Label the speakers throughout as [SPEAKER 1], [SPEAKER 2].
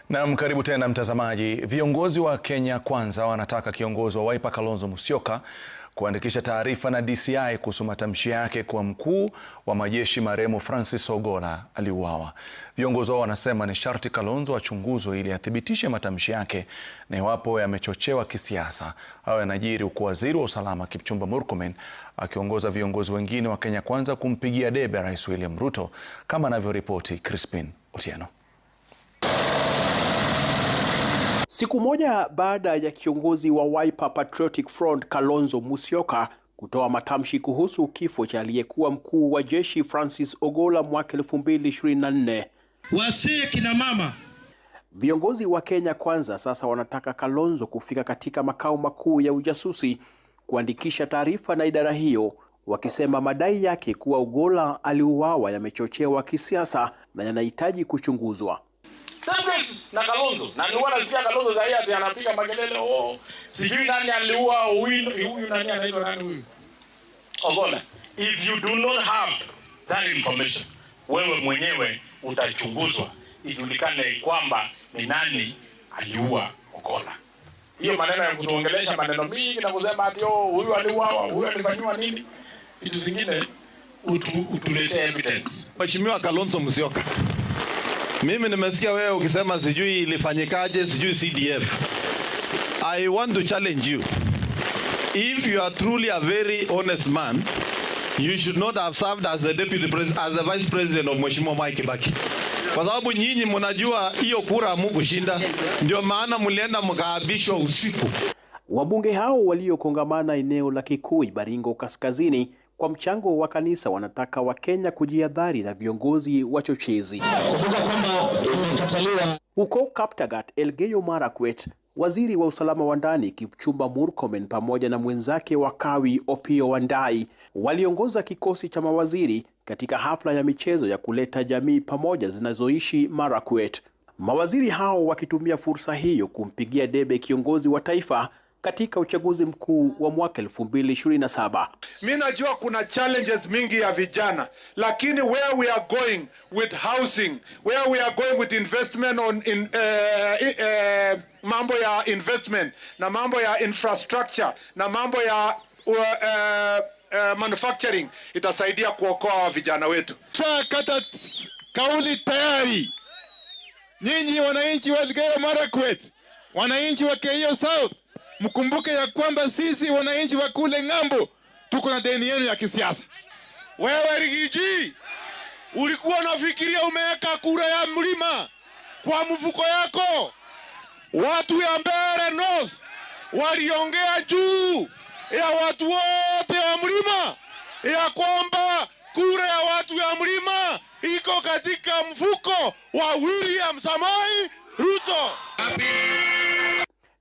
[SPEAKER 1] Naam, karibu tena mtazamaji. Viongozi wa Kenya Kwanza wanataka kiongozi wa Wiper Kalonzo Musyoka kuandikisha taarifa na DCI kuhusu matamshi yake kwa mkuu wa majeshi marehemu Francis Ogolla aliuawa. Viongozi wao wanasema ni sharti Kalonzo achunguzwe ili athibitishe matamshi yake na iwapo yamechochewa kisiasa. Hayo yanajiri huku waziri wa usalama Kipchumba Murkomen akiongoza viongozi wengine wa Kenya Kwanza kumpigia debe Rais William Ruto, kama anavyoripoti Crispin Otieno.
[SPEAKER 2] Siku moja baada ya kiongozi wa Wiper Patriotic Front Kalonzo Musyoka kutoa matamshi kuhusu kifo cha aliyekuwa mkuu wa jeshi Francis Ogolla mwaka 2024.
[SPEAKER 3] Wasee kina mama.
[SPEAKER 2] Viongozi wa Kenya Kwanza sasa wanataka Kalonzo kufika katika makao makuu ya ujasusi kuandikisha taarifa na idara hiyo, wakisema madai yake kuwa Ogolla aliuawa yamechochewa kisiasa na yanahitaji kuchunguzwa.
[SPEAKER 4] Service na Kalonzo, na nilikuwa nasikia Kalonzo zaidi ati anapiga makelele, sijui nani aliua huyu nani anaitwa nani huyu Ogolla. If you do not have that information, wewe mwenyewe utachunguzwa ijulikane kwamba ni nani aliua Ogolla. Hiyo maneno ya kutuongelesha maneno mingi na kusema ati huyu aliuawa, huyu alifanywa nini, vitu zingine, utuletee evidence.
[SPEAKER 3] Mheshimiwa Kalonzo Musyoka, mimi nimesikia wewe ukisema sijui ilifanyikaje, sijui CDF. I want to challenge you. If you are truly a very honest man, you should not have served as a deputy president, as a vice president of Mheshimiwa Mwai Kibaki. Kwa sababu nyinyi mnajua hiyo kura hamkushinda, ndio maana mlienda mkaabishwa usiku.
[SPEAKER 2] Wabunge hao waliokongamana eneo la Kikuyu, Baringo Kaskazini kwa mchango wa kanisa wanataka Wakenya kujihadhari na viongozi wachochezi.
[SPEAKER 5] Kumbuka kwamba tumekataliwa.
[SPEAKER 2] Huko Kaptagat, Elgeyo Marakwet, waziri wa usalama wa ndani Kipchumba Murkomen pamoja na mwenzake wa Kawi Opiyo Wandayi waliongoza kikosi cha mawaziri katika hafla ya michezo ya kuleta jamii pamoja zinazoishi Marakwet. Mawaziri hao wakitumia fursa hiyo kumpigia debe kiongozi wa taifa katika uchaguzi mkuu wa mwaka 2027.
[SPEAKER 6] Mimi najua kuna challenges mingi ya vijana, lakini where we are going with housing, where we are going with investment on mambo ya investment na mambo ya infrastructure na mambo ya manufacturing itasaidia kuokoa vijana wetu.
[SPEAKER 7] Kata kauli tayari. Nyinyi wananchi wa Elgeyo Marakwet, wananchi wa Keio South, mkumbuke ya kwamba sisi wananchi wa kule ng'ambo tuko na deni yenu ya kisiasa.
[SPEAKER 8] Wewe Rigiji, ulikuwa unafikiria umeweka kura ya mlima kwa mfuko yako? Watu ya Mbeere North waliongea juu ya watu wote wa mlima ya kwamba kura ya watu ya mlima iko katika mfuko wa William Samoei Ruto.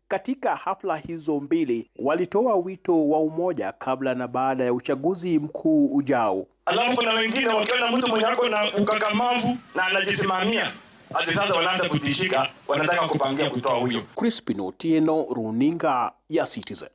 [SPEAKER 2] Katika hafla hizo mbili walitoa wito wa umoja kabla na baada ya uchaguzi mkuu ujao.
[SPEAKER 4] Alafu kuna wengine wakiona mtu mwenye ako na ukakamavu na anajisimamia, hadi sasa wanaanza kutishika, wanataka kupangia kutoa huyo.
[SPEAKER 2] Crispin Otieno, runinga ya Citizen.